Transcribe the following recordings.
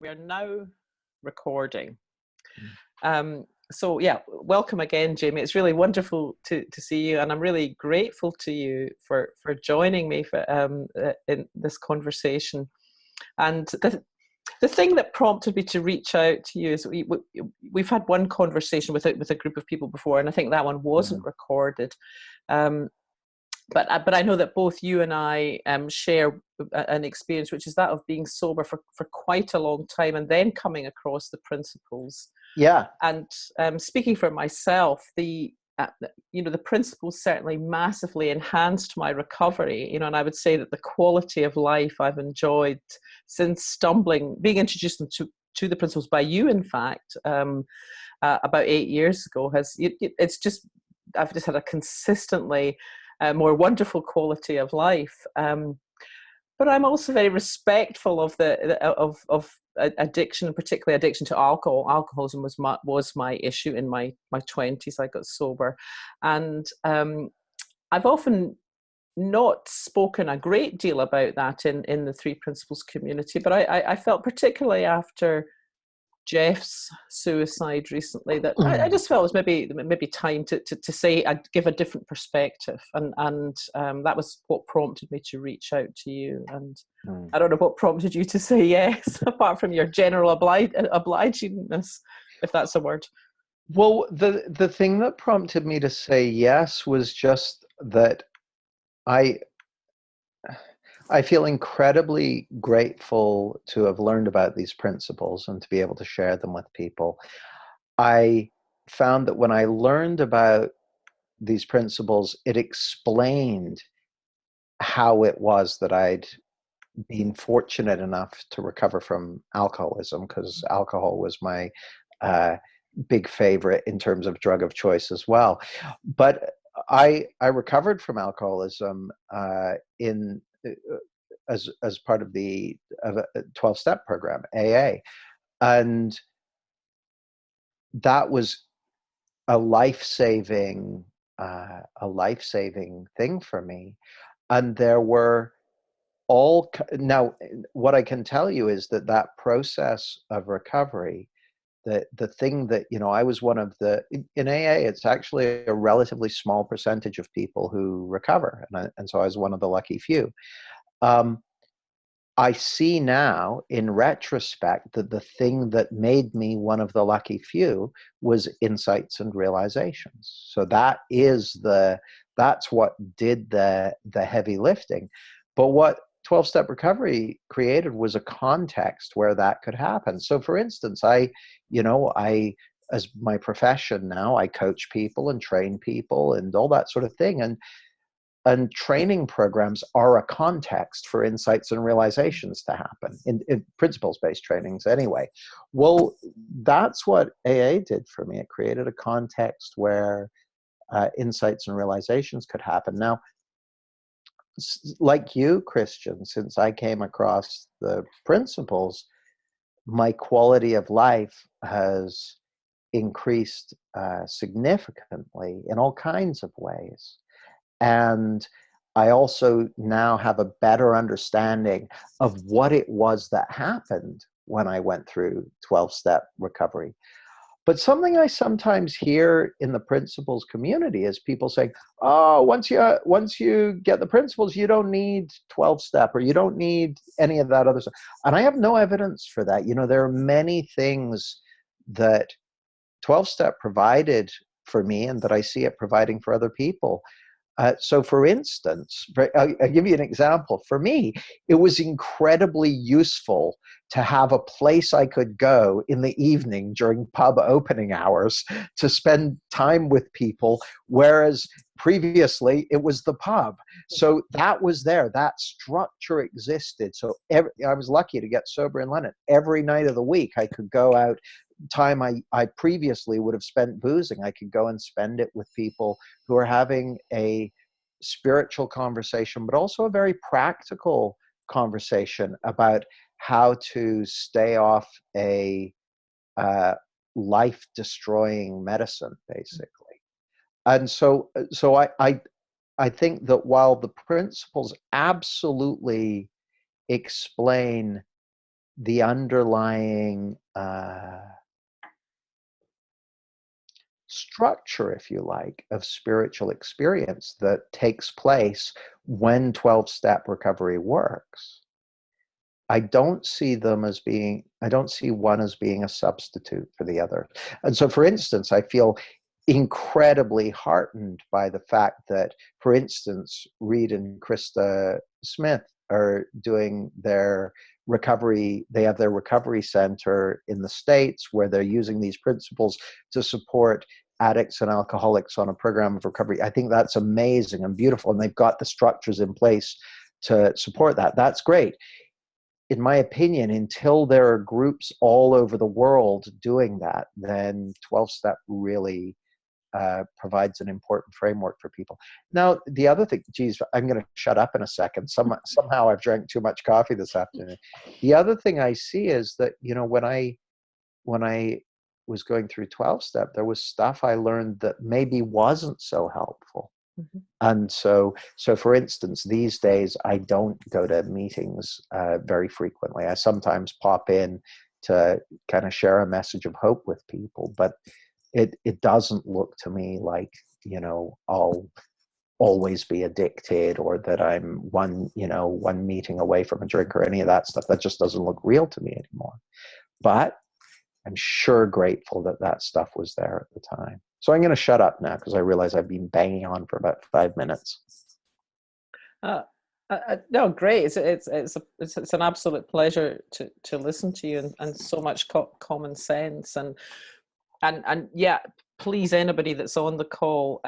We are now recording. So yeah, welcome again, Jamie. It's really wonderful to see you, and I'm really grateful to you for joining me in this conversation. And the thing that prompted me to reach out to you is we've had one conversation with a group of people before, and I think that one wasn't recorded. But I know that both you and I share an experience, which is that of being sober for quite a long time and then coming across the principles. Yeah. And speaking for myself, the principles certainly massively enhanced my recovery. And I would say that the quality of life I've enjoyed since being introduced to the principles by you, in fact, about 8 years ago, I've just had a consistently more wonderful quality of life. But I'm also very respectful of of addiction, particularly addiction to alcohol. Alcoholism was my issue in my 20s. I got sober, and I've often not spoken a great deal about that in the Three Principles community. But I felt, particularly after Jeff's suicide recently, that I just felt it was maybe time to say, I'd give a different perspective, and that was what prompted me to reach out to you. And I don't know what prompted you to say yes, apart from your general obligingness, if that's a word. Well, the thing that prompted me to say yes was just that I feel incredibly grateful to have learned about these principles and to be able to share them with people. I found that when I learned about these principles, it explained how it was that I'd been fortunate enough to recover from alcoholism, because alcohol was my big favorite in terms of drug of choice as well. But I recovered from alcoholism as part of a 12-step program, AA, and that was a life-saving thing for me. And there were now, what I can tell you is that process of recovery, the thing that, I was one of in AA, it's actually a relatively small percentage of people who recover. And so I was one of the lucky few. I see now in retrospect that the thing that made me one of the lucky few was insights and realizations. So that's what did the heavy lifting. But what 12-step recovery created was a context where that could happen. So for instance, I as my profession now, I coach people and train people and all that sort of thing. And training programs are a context for insights and realizations to happen in principles-based trainings anyway. Well, that's what AA did for me. It created a context where insights and realizations could happen. Now, like you, Christian, since I came across the principles, my quality of life has increased significantly in all kinds of ways. And I also now have a better understanding of what it was that happened when I went through 12-step recovery. But something I sometimes hear in the principles community is people saying, oh, once you get the principles, you don't need 12-step, or you don't need any of that other stuff. And I have no evidence for that. There are many things that 12-step provided for me and that I see it providing for other people. So for instance, I'll give you an example. For me, it was incredibly useful to have a place I could go in the evening during pub opening hours to spend time with people, whereas previously it was the pub. So that was there. That structure existed. So I was lucky to get sober in London. Every night of the week I could go out. Time I previously would have spent boozing, I could go and spend it with people who are having a spiritual conversation, but also a very practical conversation about how to stay off a life-destroying medicine, basically. And so I think that while the principles absolutely explain the underlying structure, if you like, of spiritual experience that takes place when 12-step recovery works. I don't see one as being a substitute for the other. And so, for instance, I feel incredibly heartened by the fact that, for instance, Reed and Krista Smith are doing their recovery. They have their recovery center in the States where they're using these principles to support addicts and alcoholics on a program of recovery. I think that's amazing and beautiful. And they've got the structures in place to support that. That's great. In my opinion, until there are groups all over the world doing that, then 12-step really provides an important framework for people. Now, the other thing, geez, I'm going to shut up in a second. Somehow I've drank too much coffee this afternoon. The other thing I see is that, when I was going through 12-step, there was stuff I learned that maybe wasn't so helpful. Mm-hmm. And so for instance, these days, I don't go to meetings very frequently. I sometimes pop in to kind of share a message of hope with people, but it doesn't look to me like, I'll always be addicted, or that I'm one meeting away from a drink, or any of that stuff. That just doesn't look real to me anymore. But I'm sure grateful that stuff was there at the time. So I'm going to shut up now because I realize I've been banging on for about 5 minutes. No, great. It's an absolute pleasure to listen to you, and so much common sense, and yeah, please, anybody that's on the call,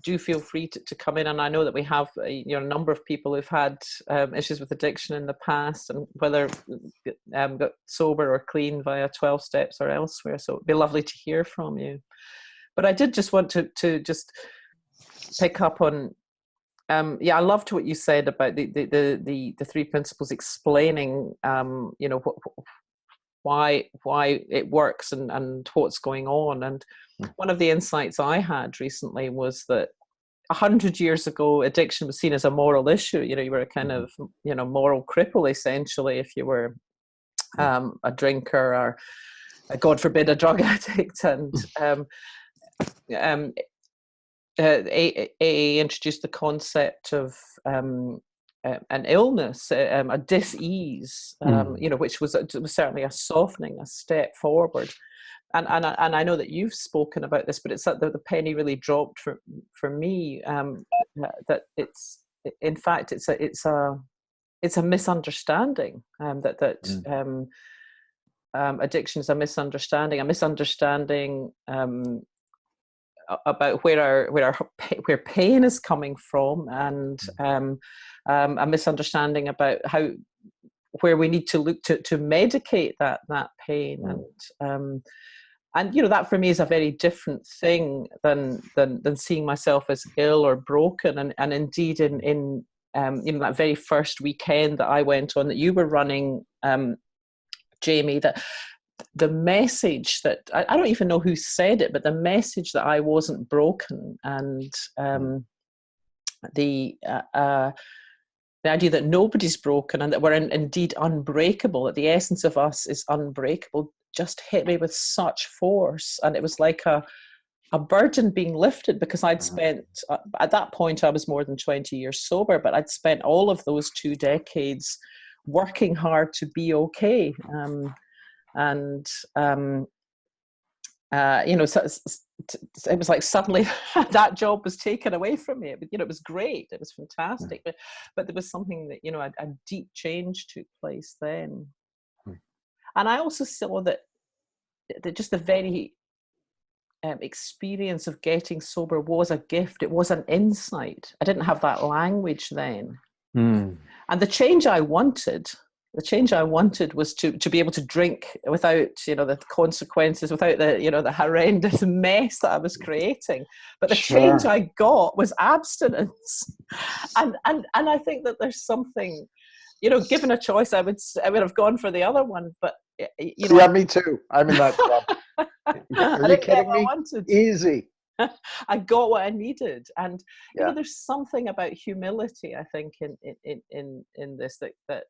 do feel free to come in. And I know that we have a number of people who've had issues with addiction in the past, and whether got sober or clean via 12 steps or elsewhere. So it'd be lovely to hear from you. But I did just want to just pick up on I loved what you said about the three principles explaining why it works and what's going on. And one of the insights I had recently was that 100 years ago, addiction was seen as a moral issue. You were a kind of moral cripple, essentially, if you were a drinker, or God forbid, a drug addict. And AA introduced the concept of an illness, a dis-ease, which was certainly a softening, a step forward. And I know that you've spoken about this, but it's that the penny really dropped for me, that it's, in fact, it's a misunderstanding, that addiction is a misunderstanding about where pain is coming from, and a misunderstanding about where we need to look to medicate that pain, and that for me is a very different thing than seeing myself as ill or broken, and indeed in that very first weekend that I went on that you were running, Jamie, that the message that I don't even know who said it, but the message that I wasn't broken, and the idea that nobody's broken and that we're indeed unbreakable, that the essence of us is unbreakable, just hit me with such force. And it was like a burden being lifted, because I'd spent, at that point I was more than 20 years sober, but I'd spent all of those 2 decades working hard to be okay. So it was like suddenly that job was taken away from me. It was great, it was fantastic, but there was something that a deep change took place then. And I also saw that just the very experience of getting sober was a gift. It was an insight. I didn't have that language then. And the change I wanted was to be able to drink without the consequences, without the horrendous mess that I was creating. But the change I got was abstinence, and I think that there's something, given a choice, I would have gone for the other one. But me too. I'm in that club. Are you kidding me? Easy. I got what I needed, and there's something about humility, I think, in this that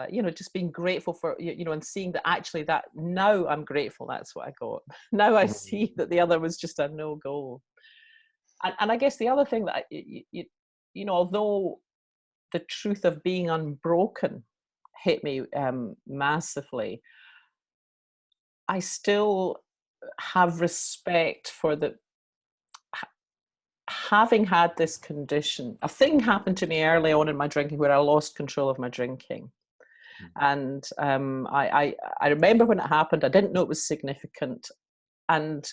you know, just being grateful for, you know, and seeing that actually that now I'm grateful that's what I got. Now I Mhm. see that the other was just a no go. And I guess the other thing that you know, although the truth of being unbroken hit me massively, I still have respect for the having had this condition. A thing happened to me early on in my drinking where I lost control of my drinking. And I remember when it happened. I didn't know it was significant, and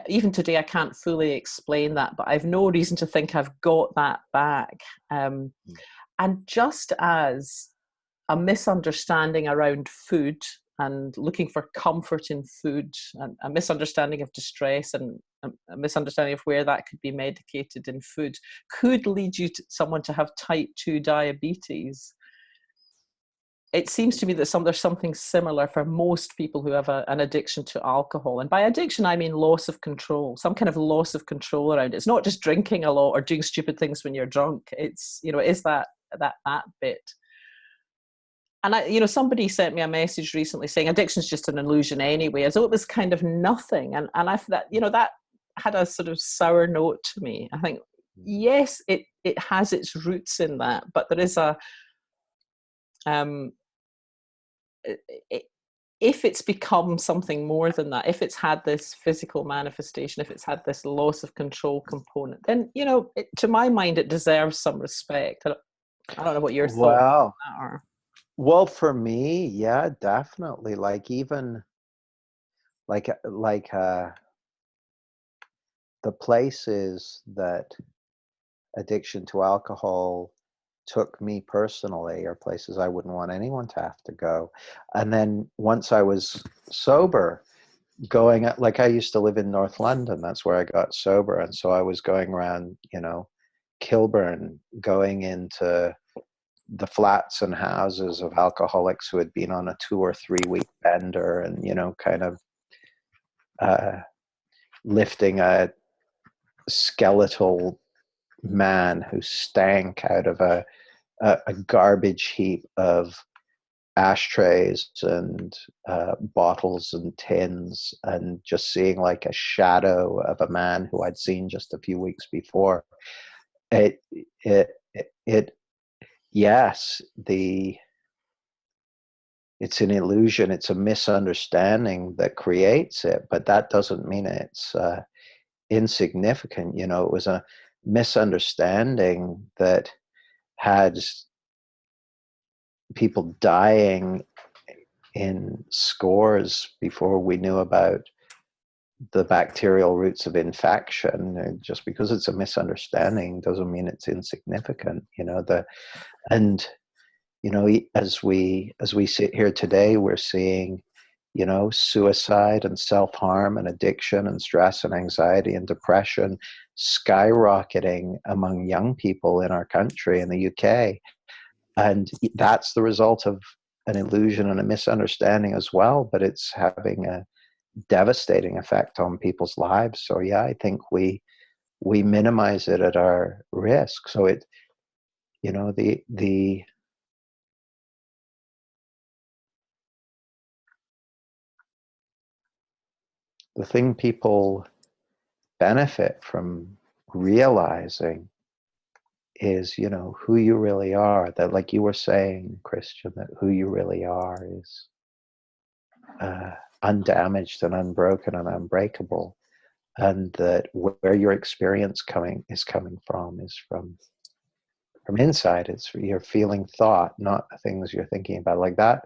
even today I can't fully explain that. But I've no reason to think I've got that back. And just as a misunderstanding around food and looking for comfort in food, and a misunderstanding of distress, and a misunderstanding of where that could be medicated in food could lead you to someone to have type 2 diabetes. It seems to me that there's something similar for most people who have an addiction to alcohol. And by addiction, I mean loss of control, some kind of loss of control around it. It's not just drinking a lot or doing stupid things when you're drunk. It's, you know, it is that bit. And you know, somebody sent me a message recently saying addiction's just an illusion anyway, as though it was kind of nothing. And that, you know, that had a sort of sour note to me. I think, yes, it has its roots in that, but there is a, um, if it's become something more than that, if it's had this physical manifestation, if it's had this loss of control component, then, you know, to my mind, it deserves some respect. I don't know what your thoughts Well, on that are. well, for me, yeah, definitely. Like even like the places that addiction to alcohol took me personally are places I wouldn't want anyone to have to go. And then once I was sober, going at, like I used to live in North London, that's where I got sober. And so I was going around, you know, Kilburn, going into the flats and houses of alcoholics who had been on a 2 or 3 week bender, and, you know, kind of uh, lifting a skeletal man who stank out of a garbage heap of ashtrays and bottles and tins, and just seeing like a shadow of a man who I'd seen just a few weeks before. It, it yes, it's an illusion, it's a misunderstanding that creates it, but that doesn't mean it's insignificant. You know, it was a misunderstanding that had people dying in scores before we knew about the bacterial roots of infection. And just because it's a misunderstanding doesn't mean it's insignificant. You know, and you know, as we sit here today, we're seeing, you know, suicide and self-harm and addiction and stress and anxiety and depression skyrocketing among young people in our country, in the UK. And that's the result of an illusion and a misunderstanding as well, but it's having a devastating effect on people's lives. So yeah, I think we minimize it at our risk. So it, you know, the thing people benefit from realizing is, you know, who you really are. That, like you were saying, Christian, that who you really are is uh, undamaged and unbroken and unbreakable, and that where your experience coming from is from inside. It's you're feeling thought, not the things you're thinking about. Like that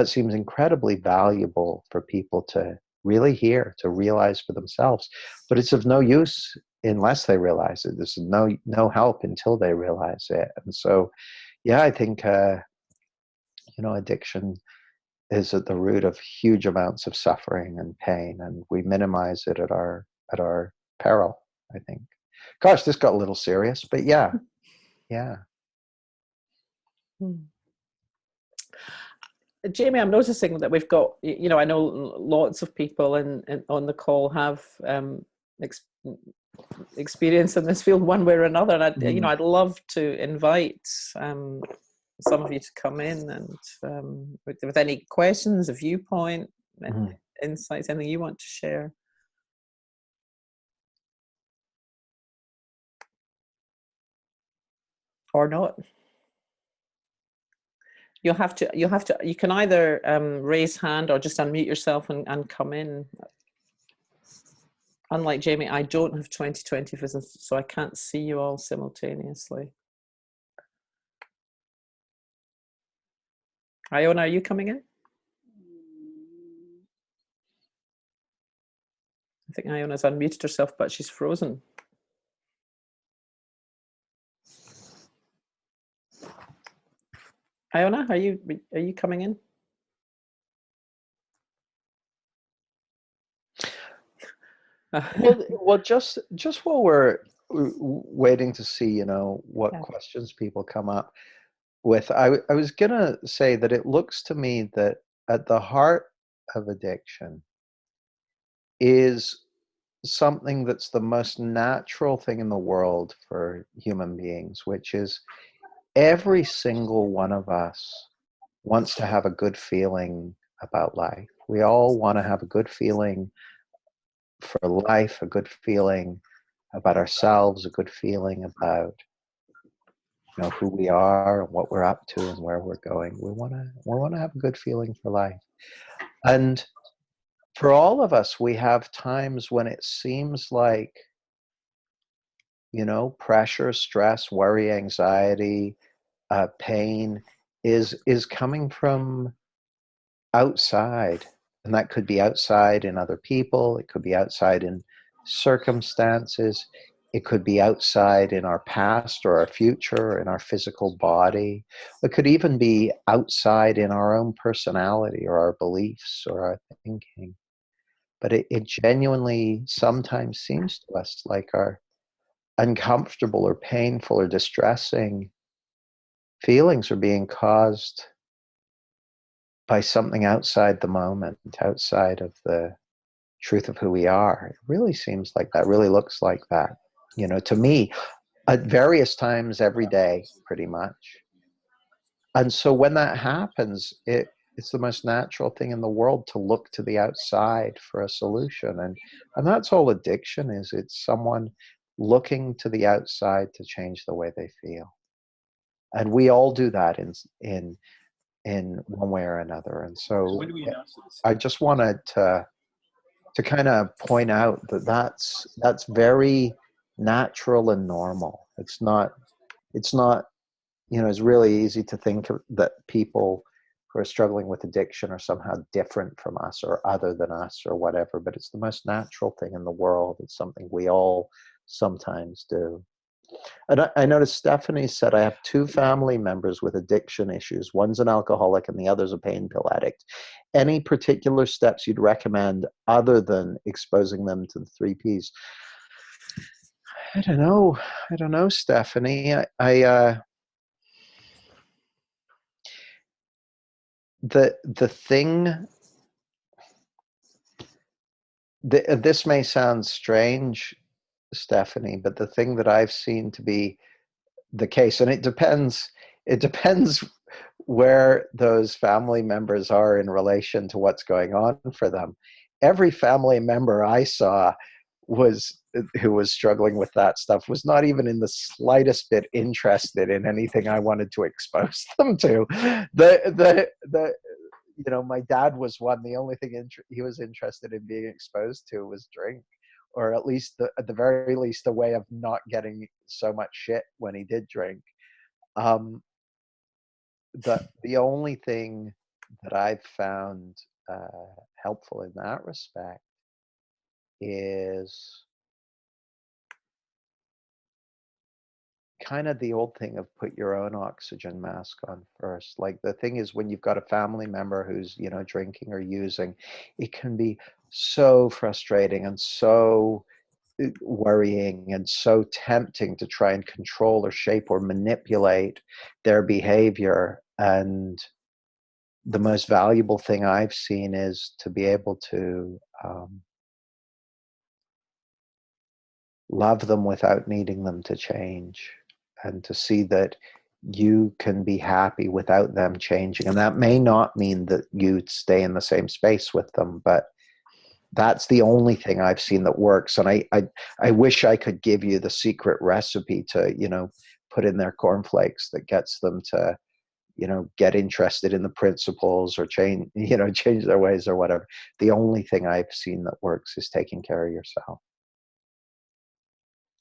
seems incredibly valuable for people to really hear, to realize for themselves. But it's of no use unless they realize it. There's no help until they realize it. And so, yeah, I think you know, addiction is at the root of huge amounts of suffering and pain, and we minimize it at our peril, I think. Gosh, this got a little serious, but yeah, yeah. Hmm. Jamie, I'm noticing that we've got, you know, I know lots of people on the call have ex- experience in this field one way or another, and you know, Mm. I'd love to invite some of you to come in and with any questions, a viewpoint, insights, anything you want to share. Or not. You can either raise hand or just unmute yourself and come in. Unlike Jamie, I don't have 20/20 vision, so I can't see you all simultaneously. Iona, are you coming in? I think Iona's unmuted herself, but she's frozen. Iona, are you coming in? Well, just while we're waiting to see, what questions people come up with, I was gonna say that it looks to me that at the heart of addiction is something that's the most natural thing in the world for human beings, which is every single one of us wants to have a good feeling about life. We all want to have a good feeling for life, a good feeling about ourselves, a good feeling about who we are and what we're up to and where we're going. We want to have a good feeling for life. And for all of us, we have times when it seems like pressure, stress, worry, anxiety, pain is coming from outside. And that could be outside in other people. It could be outside in circumstances. It could be outside in our past or our future, or in our physical body. It could even be outside in our own personality or our beliefs or our thinking. But it genuinely sometimes seems to us like our uncomfortable or painful or distressing feelings are being caused by something outside the moment, outside of the truth of who we are. It really seems like that, really looks like that, to me, at various times every day, pretty much. And so when that happens, it's the most natural thing in the world to look to the outside for a solution. And that's all addiction is. It's someone looking to the outside to change the way they feel. And we all do that in one way or another. And so I just wanted to kind of point out that that's very natural and normal. It's not it's really easy to think that people who are struggling with addiction are somehow different from us or other than us or whatever, but it's the most natural thing in the world. It's something we all sometimes do. And I noticed Stephanie said, I have 2 family members with addiction issues. One's an alcoholic and the other's a pain pill addict. Any particular steps you'd recommend other than exposing them to the 3 Ps? I don't know, Stephanie. The thing, this may sound strange, Stephanie, but the thing that I've seen to be the case, and it depends where those family members are in relation to what's going on for them. Every family member I saw who was struggling with that stuff was not even in the slightest bit interested in anything I wanted to expose them to. My dad was one. The only thing he was interested in being exposed to was drink, or at least at the very least a way of not getting so much shit when he did drink. The only thing that I've found helpful in that respect is kind of the old thing of put your own oxygen mask on first. Like, the thing is, when you've got a family member who's drinking or using, it can be so frustrating and so worrying and so tempting to try and control or shape or manipulate their behavior. And the most valuable thing I've seen is to be able to love them without needing them to change, and to see that you can be happy without them changing. And that may not mean that you stay in the same space with them, but that's the only thing I've seen that works. And I wish I could give you the secret recipe to, put in their cornflakes that gets them to, get interested in the principles or change, change their ways or whatever. The only thing I've seen that works is taking care of yourself.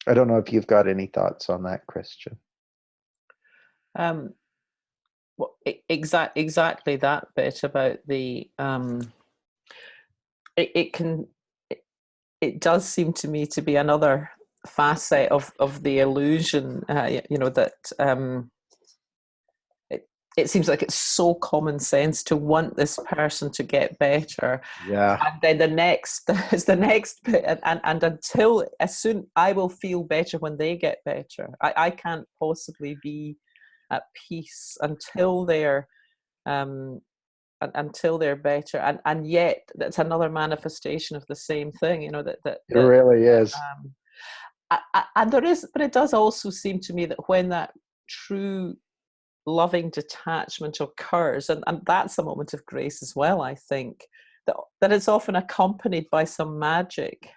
I don't know if you've got any thoughts on that, Christian. Well, exactly that bit about the it does seem to me to be another facet of the illusion, that it seems like it's so common sense to want this person to get better. Yeah. And then the next is the next bit, and until, as soon, I will feel better when they get better. I can't possibly be at peace until they're better, and yet that's another manifestation of the same thing, that It really is. and there is, but it does also seem to me that when that true loving detachment occurs, and that's a moment of grace as well, I think that it's often accompanied by some magic.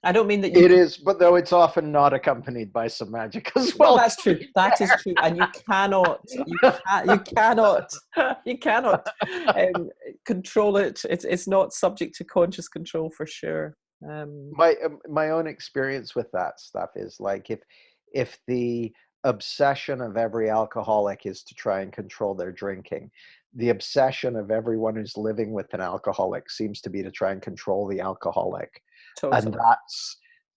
I don't mean that it is, but though it's often not accompanied by some magic as well. Well, that's true. That is true, and you cannot control it. It's not subject to conscious control for sure. My own experience with that stuff is like if the obsession of every alcoholic is to try and control their drinking, the obsession of everyone who's living with an alcoholic seems to be to try and control the alcoholic. Totally. And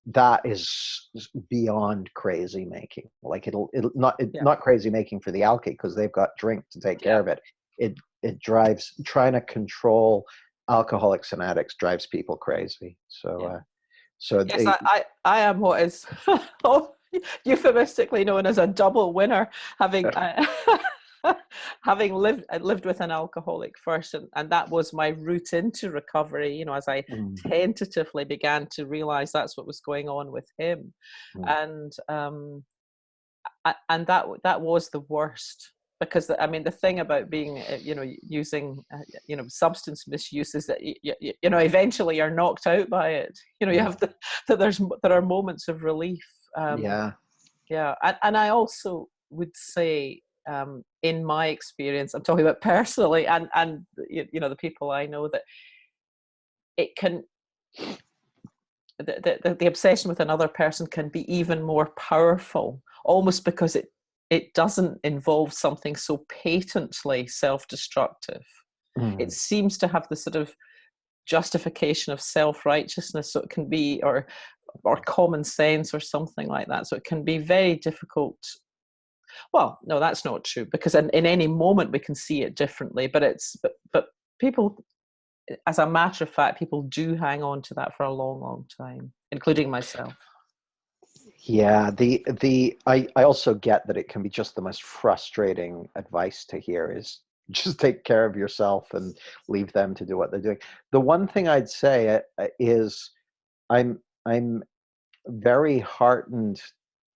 that is beyond crazy making. Like it'll not crazy making for the alky, because they've got drink to take care of it. It drives, trying to control alcoholics and addicts drives people crazy. So yes, I am what is euphemistically known as a double winner, having having lived with an alcoholic first, and that was my route into recovery, as I tentatively began to realize that's what was going on with him. And that was the worst, because the thing about being using substance misuse is that eventually you're knocked out by it. You have there are moments of relief. And I also would say, in my experience, I'm talking about personally, and the people I know, that it can, the obsession with another person can be even more powerful, almost because it doesn't involve something so patently self-destructive. It seems to have the sort of justification of self-righteousness, so it can be, or common sense or something like that. So it can be very difficult. Well, no, that's not true, because in any moment we can see it differently. But people, as a matter of fact, people do hang on to that for a long, long time, including myself. Yeah, I also get that it can be just the most frustrating advice to hear, is just take care of yourself and leave them to do what they're doing. The one thing I'd say is I'm very heartened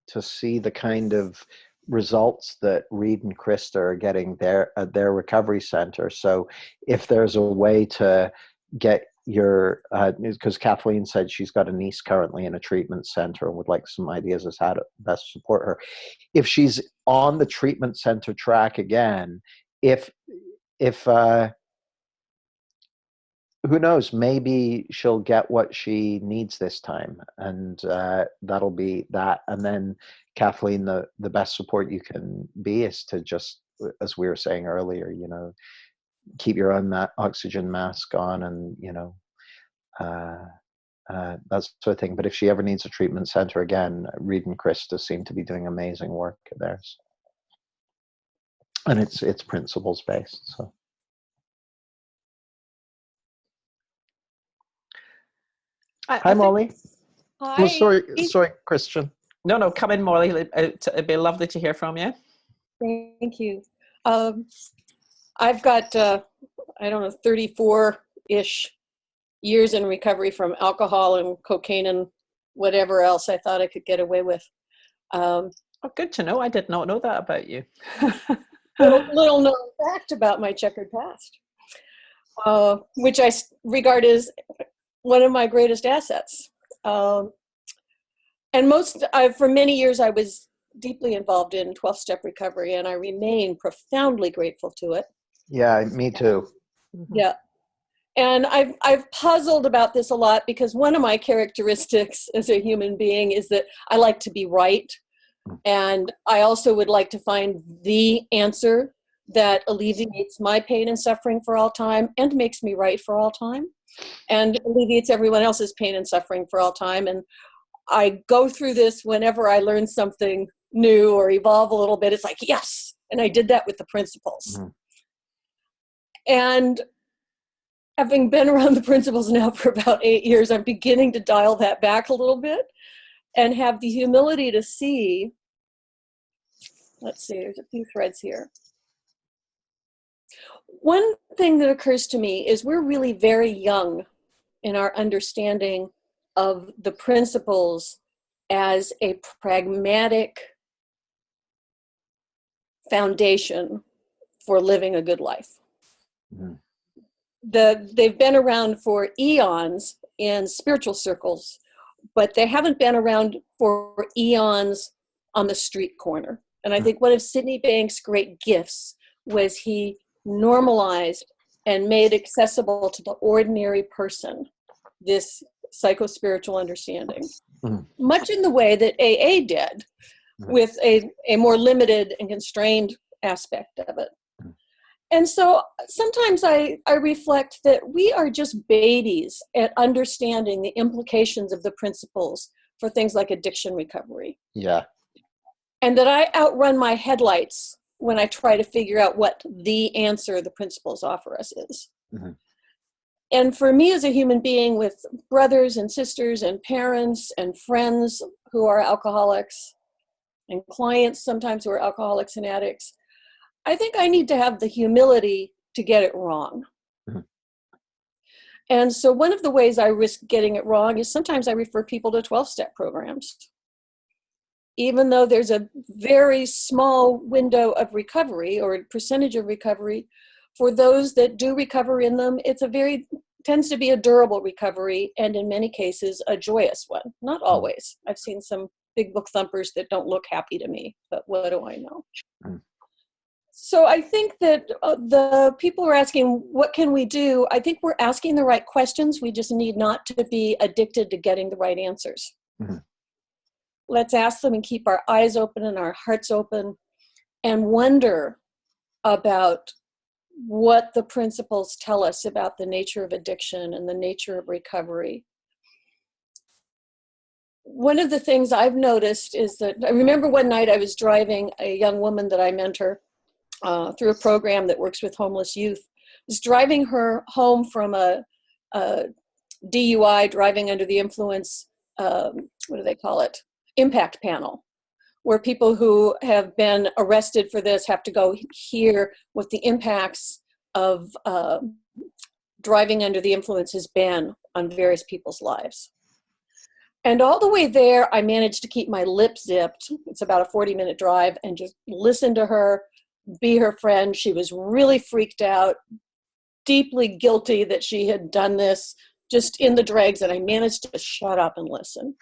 to see the kind of results that Reed and Krista are getting there at their recovery center. So if there's a way to get your, because Kathleen said she's got a niece currently in a treatment center and would like some ideas as how to best support her. If she's on the treatment center track again, if who knows, maybe she'll get what she needs this time, and that'll be that. And then, Kathleen, the best support you can be is to just, as we were saying earlier, keep your own oxygen mask on, and that sort of thing. But if she ever needs a treatment center again, Reed and Krista seem to be doing amazing work there, and it's principles based. So. Hi, Molly. Hi. Oh, sorry, Christian. No, come in, Molly. It'd be lovely to hear from you. Thank you. I've got, 34-ish years in recovery from alcohol and cocaine and whatever else I thought I could get away with. Oh, good to know. I did not know that about you. Little known fact about my checkered past, which I regard as one of my greatest assets. And for many years, I was deeply involved in 12-step recovery, and I remain profoundly grateful to it. Yeah, me too. Mm-hmm. Yeah. And I've puzzled about this a lot, because one of my characteristics as a human being is that I like to be right. And I also would like to find the answer that alleviates my pain and suffering for all time and makes me right for all time and alleviates everyone else's pain and suffering for all time. And I go through this whenever I learn something new or evolve a little bit. It's like, yes. And I did that with the principles. Mm-hmm. And having been around the principles now for about 8 years, I'm beginning to dial that back a little bit and have the humility to see, let's see, there's a few threads here. One thing that occurs to me is we're really very young in our understanding of the principles as a pragmatic foundation for living a good life. Mm-hmm. They've been around for eons in spiritual circles, but they haven't been around for eons on the street corner. And I think one of Sydney Banks' great gifts was he normalized and made accessible to the ordinary person this psycho-spiritual understanding, much in the way that AA did, with a more limited and constrained aspect of it. And so sometimes I reflect that we are just babies at understanding the implications of the principles for things like addiction recovery. Yeah. And that I outrun my headlights when I try to figure out what the answer the principles offer us is. Mm-hmm. And for me as a human being with brothers and sisters and parents and friends who are alcoholics and clients sometimes who are alcoholics and addicts, I think I need to have the humility to get it wrong. Mm-hmm. And so one of the ways I risk getting it wrong is sometimes I refer people to 12-step programs. Even though there's a very small window of recovery or percentage of recovery, for those that do recover in them, tends to be a durable recovery, and in many cases, a joyous one. Not always. I've seen some big book thumpers that don't look happy to me, but what do I know? Mm. So I think that the people are asking, what can we do? I think we're asking the right questions. We just need not to be addicted to getting the right answers. Mm-hmm. Let's ask them and keep our eyes open and our hearts open and wonder about what the principles tell us about the nature of addiction and the nature of recovery. One of the things I've noticed is that I remember one night I was driving a young woman that I mentor through a program that works with homeless youth. I was driving her home from a DUI, driving under the influence, what do they call it? Impact panel, where people who have been arrested for this have to go hear what the impacts of driving under the influence has been on various people's lives. And all the way there, I managed to keep my lips zipped. It's about a 40-minute drive, and just listen to her, be her friend. She was really freaked out, deeply guilty that she had done this, just in the dregs, and I managed to shut up and listen.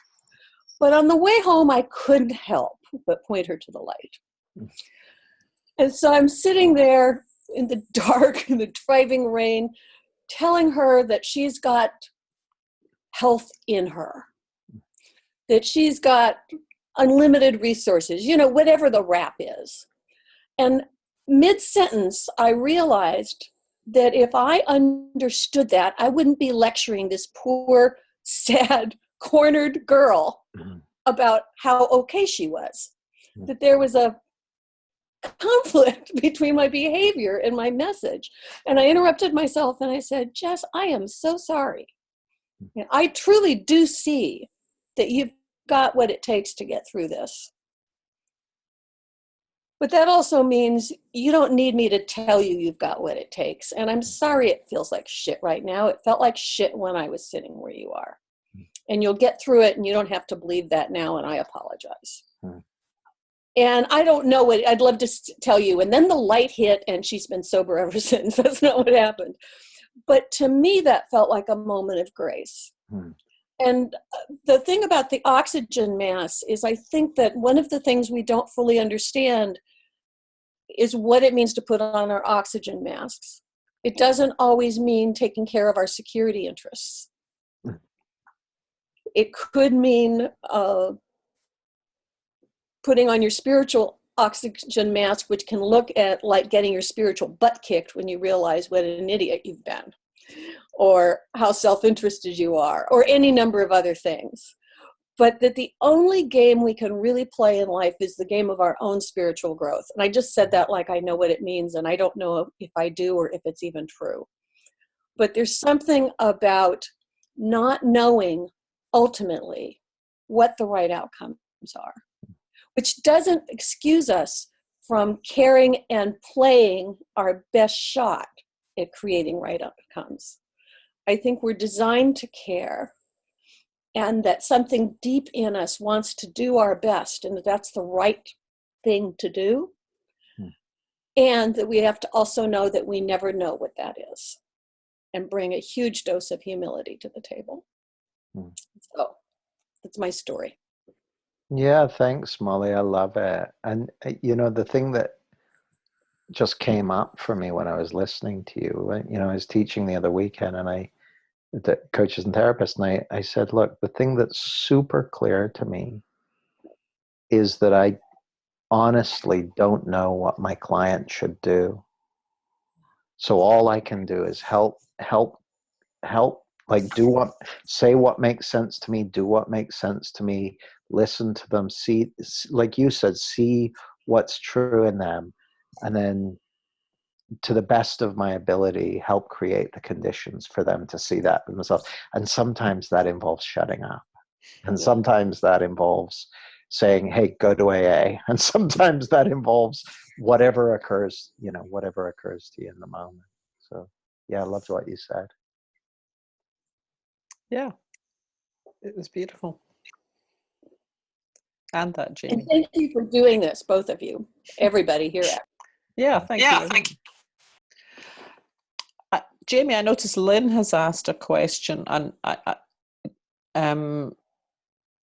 But on the way home, I couldn't help but point her to the light. And so I'm sitting there in the dark, in the driving rain, telling her that she's got health in her, that she's got unlimited resources, whatever the rap is. And mid-sentence, I realized that if I understood that, I wouldn't be lecturing this poor, sad, cornered girl about how okay she was. That there was a conflict between my behavior and my message. And I interrupted myself and I said, Jess, I am so sorry. And I truly do see that you've got what it takes to get through this. But that also means you don't need me to tell you you've got what it takes. And I'm sorry it feels like shit right now. It felt like shit when I was sitting where you are. And you'll get through it, and you don't have to believe that now, and I apologize. And I don't know what, I'd love to tell you. And then the light hit and she's been sober ever since. That's not what happened. But to me, that felt like a moment of grace. And the thing about the oxygen mask is I think that one of the things we don't fully understand is what it means to put on our oxygen masks. It doesn't always mean taking care of our security interests. It could mean putting on your spiritual oxygen mask, which can look at like getting your spiritual butt kicked when you realize what an idiot you've been, or how self-interested you are, or any number of other things. But that the only game we can really play in life is the game of our own spiritual growth. And I just said that like I know what it means, and I don't know if I do or if it's even true. But there's something about not knowing ultimately what the right outcomes are, which doesn't excuse us from caring and playing our best shot at creating right outcomes. I think we're designed to care, and that something deep in us wants to do our best, and that's the right thing to do. And that we have to also know that we never know what that is, and bring a huge dose of humility to the table. So that's my story. Yeah, thanks, Molly. I love it. And, the thing that just came up for me when I was listening to you, I was teaching the other weekend, and the coaches and therapists, and I said, look, the thing that's super clear to me is that I honestly don't know what my client should do. So all I can do is help, like say what makes sense to me, do what makes sense to me, listen to them, see, like you said, see what's true in them, and then to the best of my ability, help create the conditions for them to see that in themselves. And sometimes that involves shutting up. And sometimes that involves saying, hey, go to AA. And sometimes that involves whatever occurs to you in the moment. So yeah, I loved what you said. Yeah, it was beautiful. And that, Jamie. And thank you for doing this, both of you, everybody here. Yeah, thank you. Jamie, I noticed Lynn has asked a question, and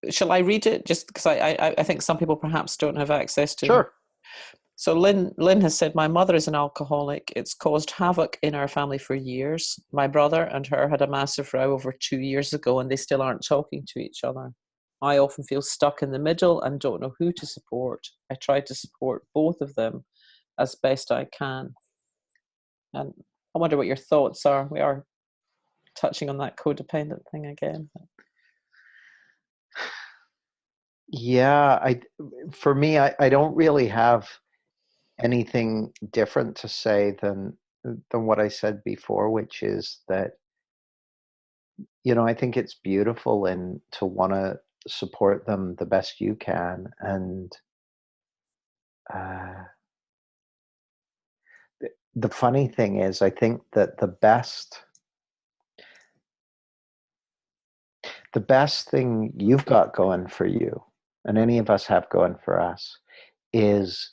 shall I read it? Just because I think some people perhaps don't have access to. Sure. So Lynn has said, my mother is an alcoholic. It's caused havoc in our family for years. My brother and her had a massive row over 2 years ago, and they still aren't talking to each other. I often feel stuck in the middle and don't know who to support. I try to support both of them as best I can. And I wonder what your thoughts are. We are touching on that codependent thing again. Yeah, for me, I don't really have anything different to say than what I said before, which is that, I think it's beautiful and to want to support them the best you can. And the funny thing is, I think that the best thing you've got going for you, and any of us have going for us, is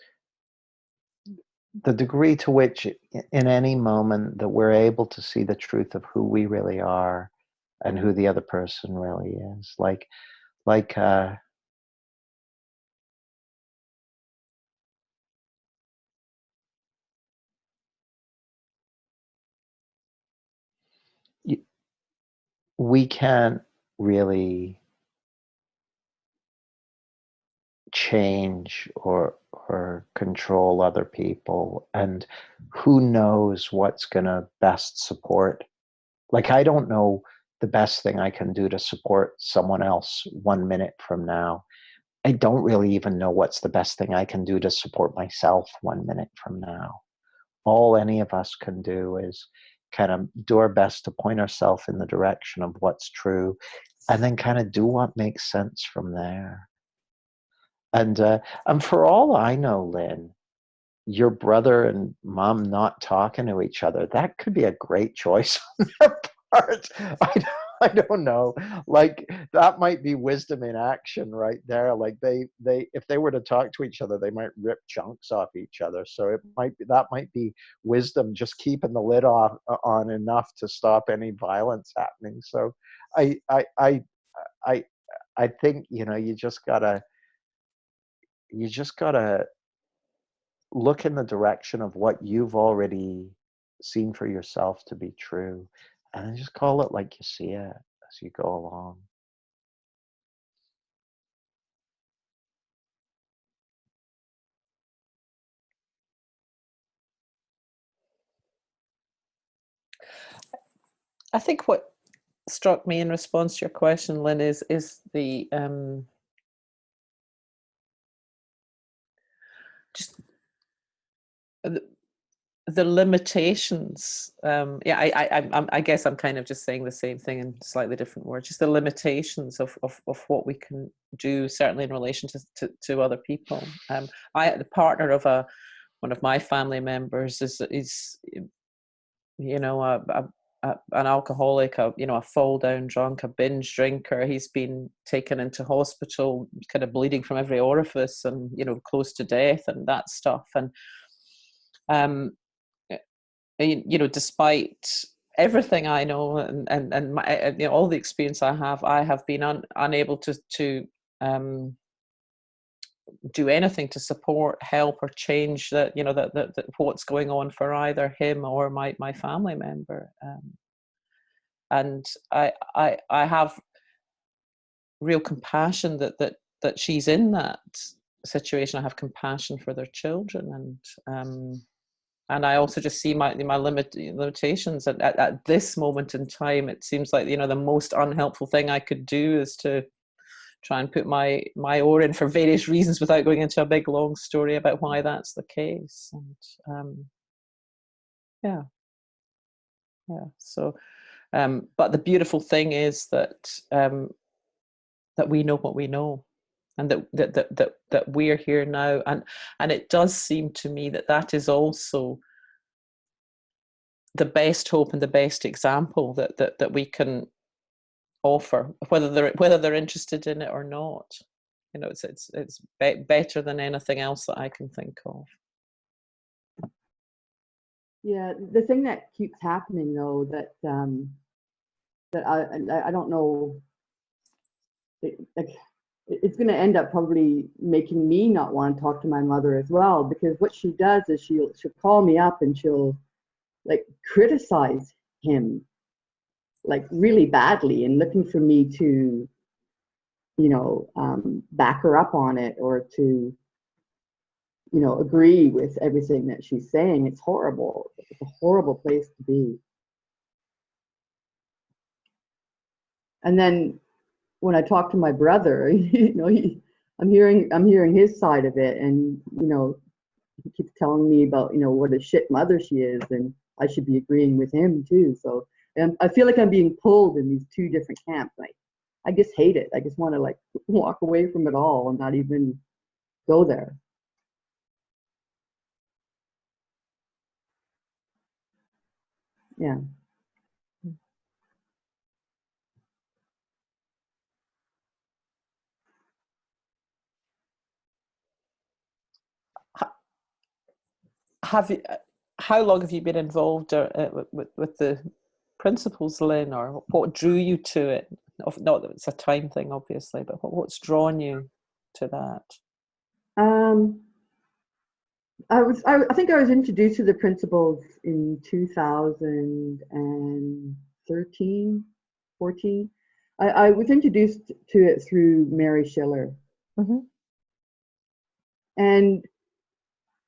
the degree to which in any moment that we're able to see the truth of who we really are and who the other person really is. Like we can't really change or control other people, and who knows what's going to best support. Like, I don't know the best thing I can do to support someone else 1 minute from now. I don't really even know what's the best thing I can do to support myself 1 minute from now. All any of us can do is kind of do our best to point ourselves in the direction of what's true, and then kind of do what makes sense from there. And for all I know, Lynn, your brother and mom not talking to each other, that could be a great choice on their part. I don't know. Like that might be wisdom in action right there. Like they if they were to talk to each other, they might rip chunks off each other. So it might be, that might be wisdom, just keeping the lid off on enough to stop any violence happening. So I I I I I think, you know, you just gotta look in the direction of what you've already seen for yourself to be true, and then just call it like you see it as you go along. I think what struck me in response to your question, Lynn, is the just the limitations. Yeah, I guess I'm kind of just saying the same thing in slightly different words. Just the limitations of what we can do, certainly in relation to other people. The partner of one of my family members is you know an alcoholic, a fall down drunk, a binge drinker. He's been taken into hospital, kind of bleeding from every orifice, and close to death and that stuff. And despite everything I know and my, all the experience I have been unable to do anything to support, help, or change that what's going on for either him or my family member. And I have real compassion that she's in that situation. I have compassion for their children, and I also just see my limitations. At this moment in time, it seems like the most unhelpful thing I could do is to try and put my oar in for various reasons without going into a big long story about why that's the case. And yeah. So, but the beautiful thing is that that we know what we know, and that we're here now, and it does seem to me that is also the best hope and the best example that we can offer, whether they're interested in it or not. It's better than anything else that I can think of. Yeah, the thing that keeps happening though, that I don't know, it's going to end up probably making me not want to talk to my mother as well, because what she does is she'll call me up and she'll like criticize him like really badly and looking for me to back her up on it, or to agree with everything that she's saying. It's horrible. It's a horrible place to be. And then when I talk to my brother, I'm hearing his side of it, and he keeps telling me about what a shit mother she is, and I should be agreeing with him too. So I feel like I'm being pulled in these two different camps. I just hate it. I just want to like walk away from it all and not even go there. Yeah. How long have you been involved with the principles, Lynn, or what drew you to it? Not that it's a time thing, obviously, but what's drawn you to that? I think I was introduced to the principles in 2013, 14. I was introduced to it through Mary Schiller. Mm-hmm. And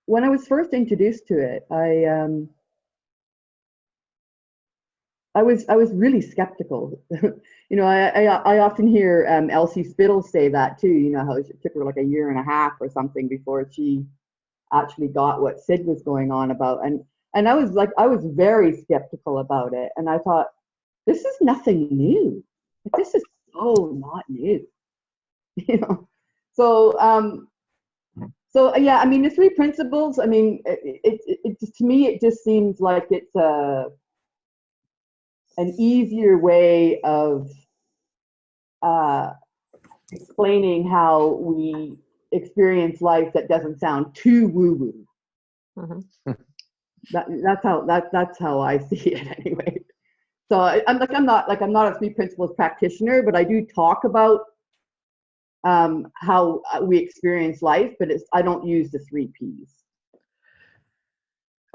when I was first introduced to it, I was really skeptical. I often hear Elsie Spittle say that too. How it took her like a year and a half or something before she actually got what Sid was going on about. And I was very skeptical about it. And I thought, this is nothing new. This is so not new. So yeah, I mean, the three principles, I mean, it to me, it just seems like it's an easier way of explaining how we experience life that doesn't sound too woo-woo. Mm-hmm. That's how I see it anyway. So I'm not a three principles practitioner, but I do talk about how we experience life, but I don't use the 3 Ps.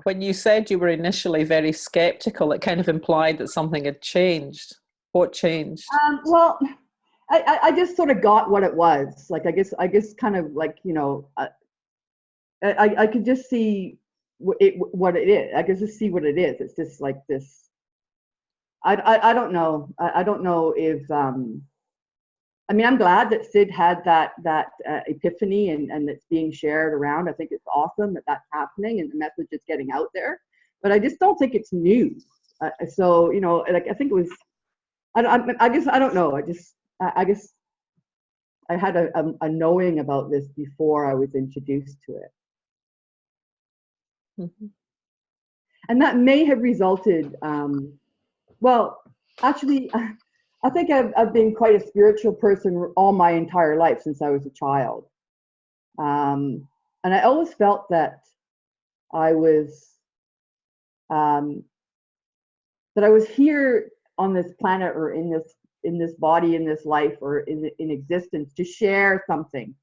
When you said you were initially very skeptical, it kind of implied that something had changed. What changed? Well, I just sort of got what it was. Like I guess kind of like, you know, I could just see what it is. I could just see what it is. It's just like this. I don't know. I don't know if. I mean, I'm glad that Sid had that epiphany and it's being shared around. I think it's awesome that that's happening and the message is getting out there. But I just don't think it's new. So you know, like I think it was. I guess I don't know. I guess I had a knowing about this before I was introduced to it. Mm-hmm. And that may have resulted, well, actually, I think I've been quite a spiritual person all my entire life since I was a child. And I always felt that I was here on this planet or in this body, in this life, or in existence to share something,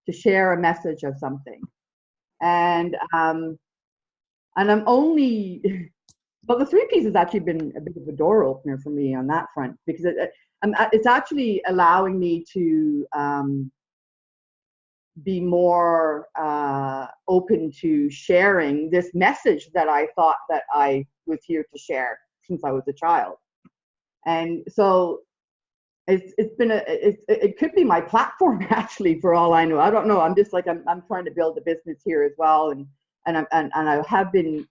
to share a message of something. And I'm only, well, the 3 Ps has actually been a bit of a door opener for me on that front, because it's actually allowing me to be more open to sharing this message that I thought that I was here to share since I was a child. And so it could be my platform actually, for all I know. I don't know. I'm just like, I'm trying to build a business here as well. And I have been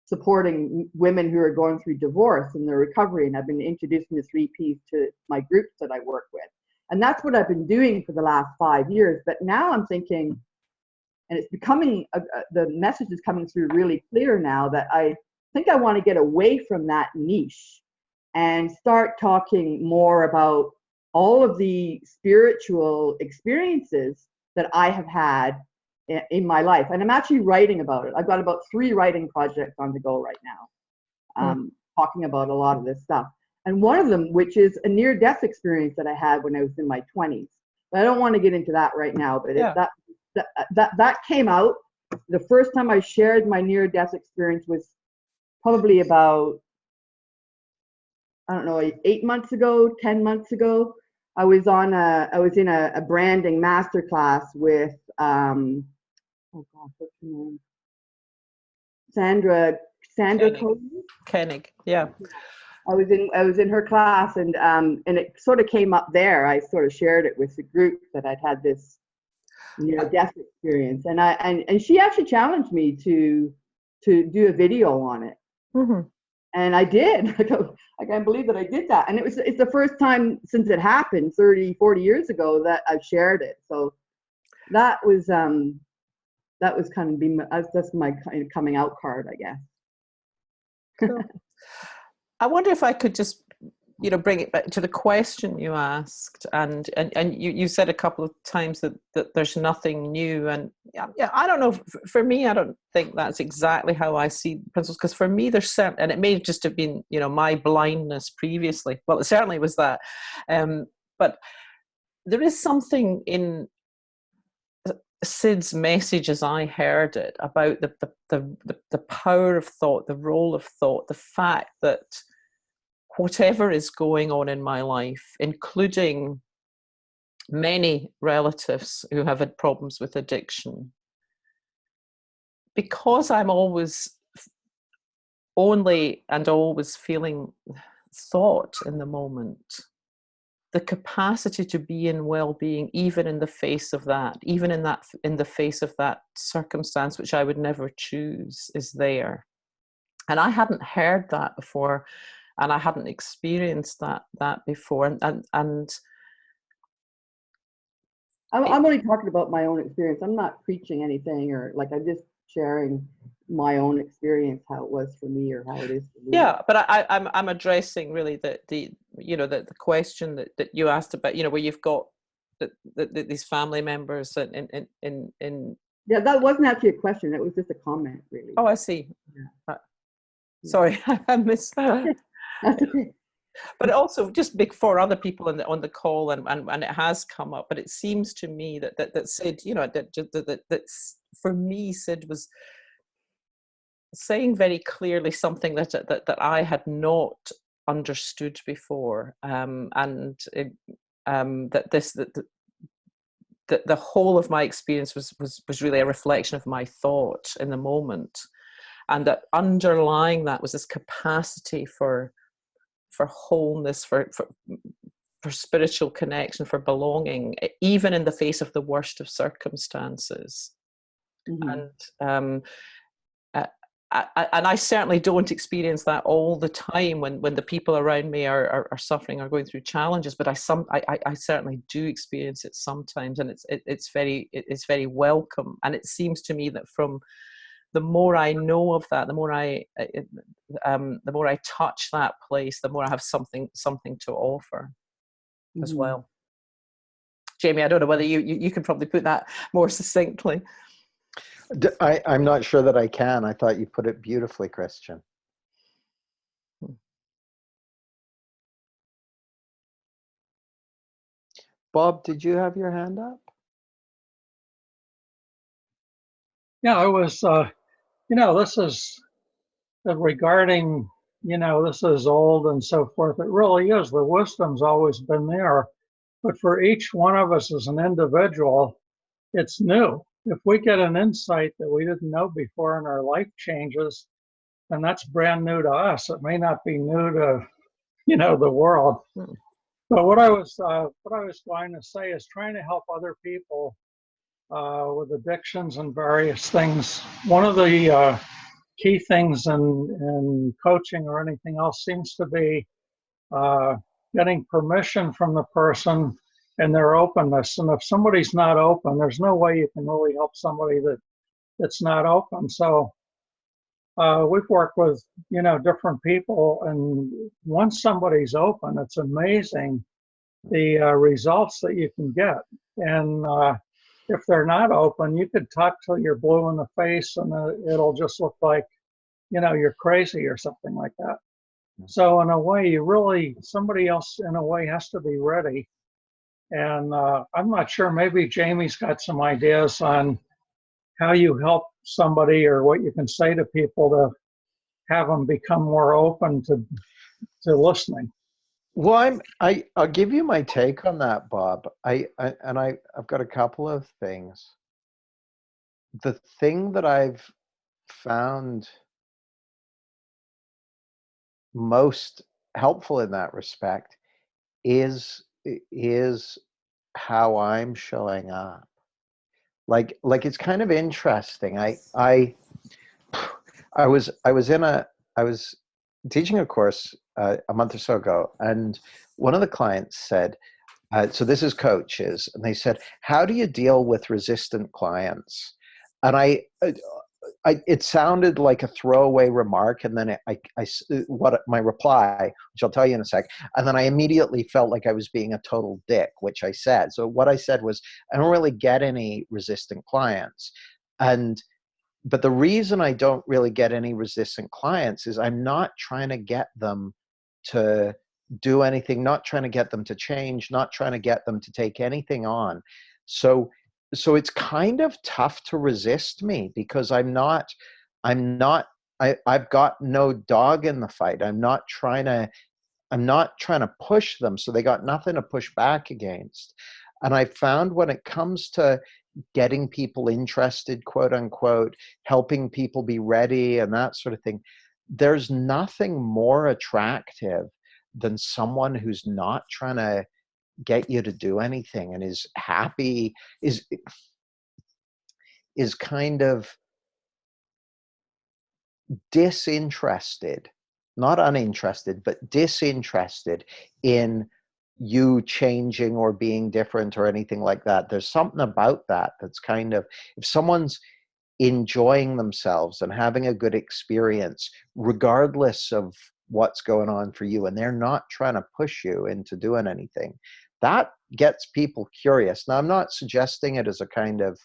supporting women who are going through divorce and their recovery. And I've been introducing the 3 Ps to my groups that I work with. And that's what I've been doing for the last 5 years. But now I'm thinking, and it's becoming, the message is coming through really clear now, that I think I want to get away from that niche and start talking more about all of the spiritual experiences that I have had in my life. And I'm actually writing about it. I've got about 3 writing projects on the go right now, talking about a lot of this stuff. And one of them, which is a near-death experience that I had when I was in my 20s. But I don't want to get into that right now, but that came out. The first time I shared my near-death experience was probably about, I don't know, 8 months ago, 10 months ago. I was in a branding masterclass with, oh gosh, what's her name? Sandra Koenig, yeah. I was in her class, and it sort of came up there. I sort of shared it with the group that I'd had this near-death experience, and she actually challenged me to do a video on it. Mm-hmm. And I did. I can't believe that I did that. And it's the first time since it happened 30, 40 years ago that I've shared it. So that was kind of that's my kind of coming out card, I guess. Cool. I wonder if I could just, bring it back to the question you asked, and you said a couple of times that there's nothing new, and yeah, I don't know. For me, I don't think that's exactly how I see principles, because for me, there's certain, and it may just have been, my blindness previously. Well, it certainly was that, but there is something in Sid's message, as I heard it, about the power of thought, the role of thought, the fact that whatever is going on in my life, including many relatives who have had problems with addiction, because I'm always only and always feeling thought in the moment, the capacity to be in well-being, even in the face of that, even in the face of that circumstance, which I would never choose, is there. And I hadn't heard that before, and I hadn't experienced that before. And I'm only talking about my own experience. I'm not preaching anything, or like, I'm just sharing my own experience, how it was for me or how it is for me. Yeah, but I'm addressing really the you know the question that you asked about, you know, where you've got these family members in Yeah, that wasn't actually a question. That was just a comment, really. Oh, I see. Yeah. Sorry, I missed. That's okay. But also just big for other people on the call, and it has come up. But it seems to me that Sid, you know, that for me, Sid was saying very clearly something that I had not understood before, and that the whole of my experience was really a reflection of my thought in the moment, and that underlying that was this capacity for wholeness, for spiritual connection, for belonging, even in the face of the worst of circumstances. Mm-hmm. And and I certainly don't experience that all the time when the people around me are suffering or going through challenges, but I certainly do experience it sometimes, and it's very welcome. And it seems to me that from the more I know of that, the more I touch that place, the more I have something to offer as Mm-hmm. well. Jamie, I don't know whether you can probably put that more succinctly. I'm not sure that I can. I thought you put it beautifully, Christian. Bob, did you have your hand up? Yeah, I was, this is regarding, this is old and so forth. It really is. The wisdom's always been there. But for each one of us as an individual, it's new. If we get an insight that we didn't know before and our life changes, then that's brand new to us. It may not be new to, the world. But what I was going to say is trying to help other people with addictions and various things. One of the key things in coaching or anything else seems to be getting permission from the person and their openness. And if somebody's not open, there's no way you can really help somebody that's not open. So we've worked with, different people, and once somebody's open, it's amazing the results that you can get. And if they're not open, you could talk till you're blue in the face and it'll just look like, you're crazy or something like that. So in a way, somebody else in a way has to be ready. And I'm not sure, maybe Jamie's got some ideas on how you help somebody or what you can say to people to have them become more open to listening. Well, I'll give you my take on that, Bob. I've got a couple of things. The thing that I've found most helpful in that respect is how I'm showing up. Like it's kind of interesting. I was teaching a course a month or so ago, and one of the clients said, so this is coaches, and they said, how do you deal with resistant clients? And it sounded like a throwaway remark, and then what my reply, which I'll tell you in a sec, and then I immediately felt like I was being a total dick, which I said. So what I said was, I don't really get any resistant clients, but the reason I don't really get any resistant clients is I'm not trying to get them to do anything, not trying to get them to change, not trying to get them to take anything on. So it's kind of tough to resist me because I've got no dog in the fight. I'm not trying to push them, so they got nothing to push back against. And I found when it comes to getting people interested, quote unquote, helping people be ready and that sort of thing, there's nothing more attractive than someone who's not trying to get you to do anything and is happy, is kind of disinterested, not uninterested, but disinterested in you changing or being different or anything like that. There's something about that that's kind of, if someone's enjoying themselves and having a good experience, regardless of what's going on for you, and they're not trying to push you into doing anything, that gets people curious. Now, I'm not suggesting it as a kind of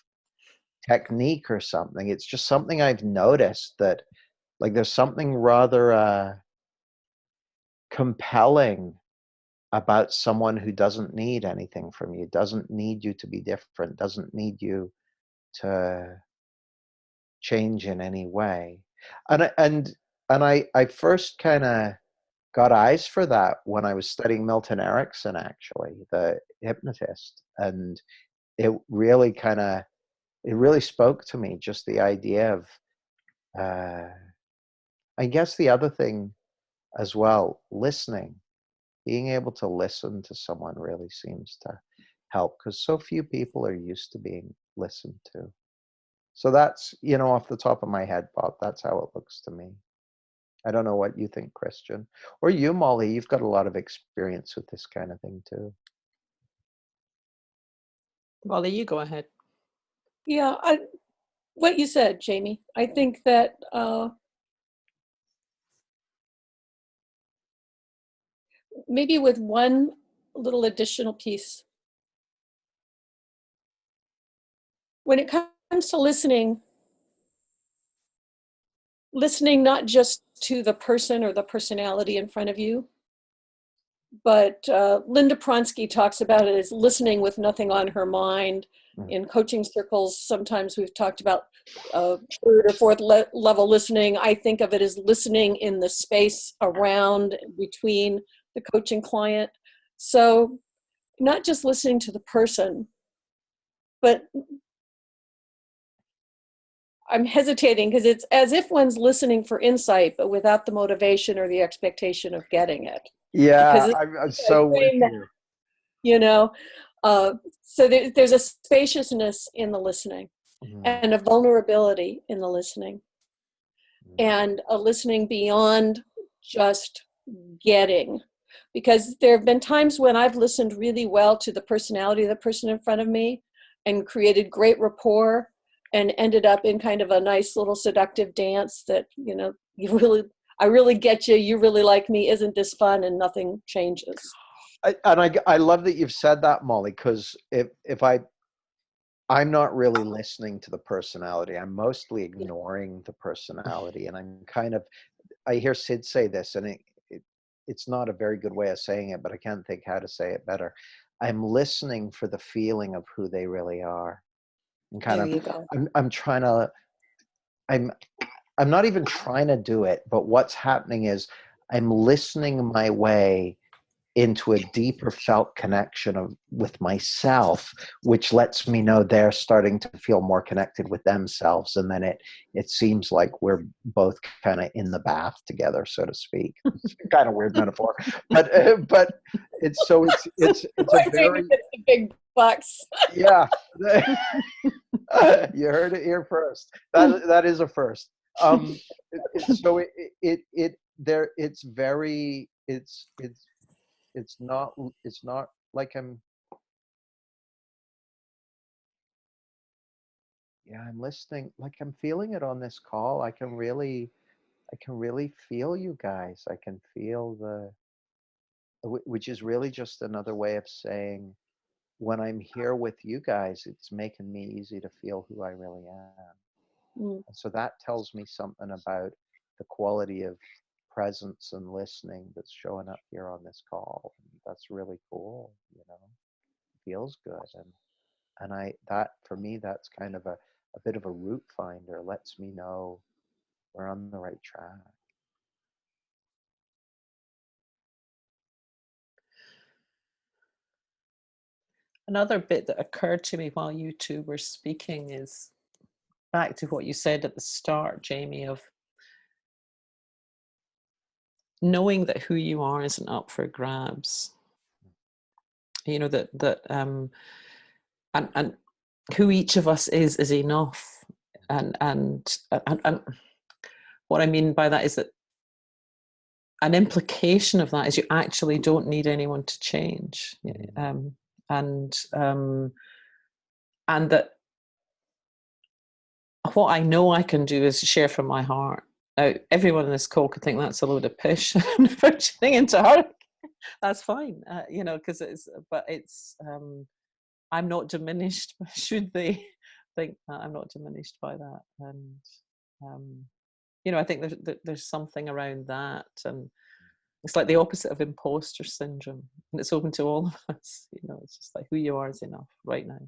technique or something. It's just something I've noticed, that like there's something rather compelling about someone who doesn't need anything from you, doesn't need you to be different, doesn't need you to change in any way. And I first kind of got eyes for that when I was studying Milton Erickson, actually, the hypnotist. And it really spoke to me, just the idea of, I guess the other thing as well, listening, being able to listen to someone really seems to help, because so few people are used to being listened to. So that's, off the top of my head, Bob, that's how it looks to me. I don't know what you think, Christian. Or you, Molly, you've got a lot of experience with this kind of thing too. Molly, you go ahead. Yeah, what you said, Jamie. I think that maybe with one little additional piece. When it comes to listening not just to the person or the personality in front of you, but Linda Pronsky talks about it as listening with nothing on her mind. In coaching circles, sometimes we've talked about third or fourth level listening. I think of it as listening in the space around, between the coach and client. So not just listening to the person, but I'm hesitating because it's as if one's listening for insight, but without the motivation or the expectation of getting it. Yeah, I'm so with you. So there's a spaciousness in the listening, and a vulnerability in the listening, and a listening beyond just getting. Because there have been times when I've listened really well to the personality of the person in front of me and created great rapport, and ended up in kind of a nice little seductive dance that, I really get you, you really like me, isn't this fun? And nothing changes. I love that you've said that, Molly, because if I'm not really listening to the personality, I'm mostly ignoring the personality. And I hear Sid say this, and it's not a very good way of saying it, but I can't think how to say it better. I'm listening for the feeling of who they really are. And I'm not even trying to do it, but what's happening is I'm listening my way into a deeper felt connection with myself, which lets me know they're starting to feel more connected with themselves. And then it seems like we're both kind of in the bath together, so to speak. It's kind of weird metaphor, but it's a very the big bucks. Yeah. You heard it here first. That is a first. So it's not like I'm listening, like I'm feeling it on this call. I can really feel you guys. I can feel which is really just another way of saying, when I'm here with you guys, it's making me easy to feel who I really am. And so that tells me something about the quality of presence and listening that's showing up here on this call. That's really cool. It feels good. And that for me, that's kind of a bit of a route finder, lets me know we're on the right track. Another bit that occurred to me while you two were speaking is back to what you said at the start, Jamie, of knowing that who you are isn't up for grabs. And who each of us is enough. And what I mean by that is that an implication of that is you actually don't need anyone to change. And that what I know I can do is share from my heart. Now, everyone in this call could think that's a load of pish and putting into her. That's fine, you know, because I'm not diminished. Should they think that I'm not diminished by that? And you know, I think there's something around that, and it's like the opposite of imposter syndrome, and it's open to all of us. You know, it's just like who you are is enough right now.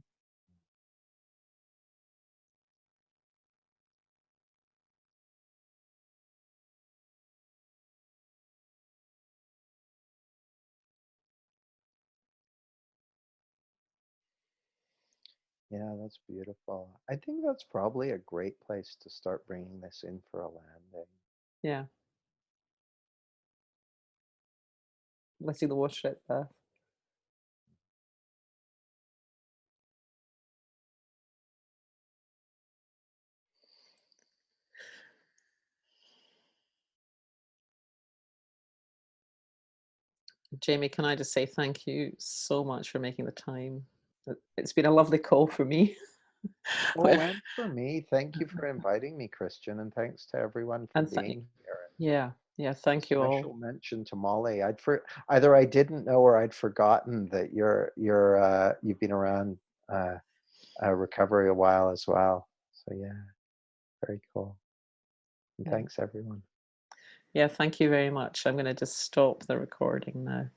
Yeah, that's beautiful. I think that's probably a great place to start bringing this in for a landing. Yeah. Letting the water out there. Jamie, can I just say thank you so much for making the time. It's been a lovely call for me. Oh, and for me, thank you for inviting me, Christian, and thanks to everyone for And being here. yeah, thank you all. Special mention to Molly. Either I didn't know or I'd forgotten that you've been around recovery a while as well. So yeah, very cool. And Yeah. thanks everyone. Yeah, thank you very much. I'm going to just stop the recording now.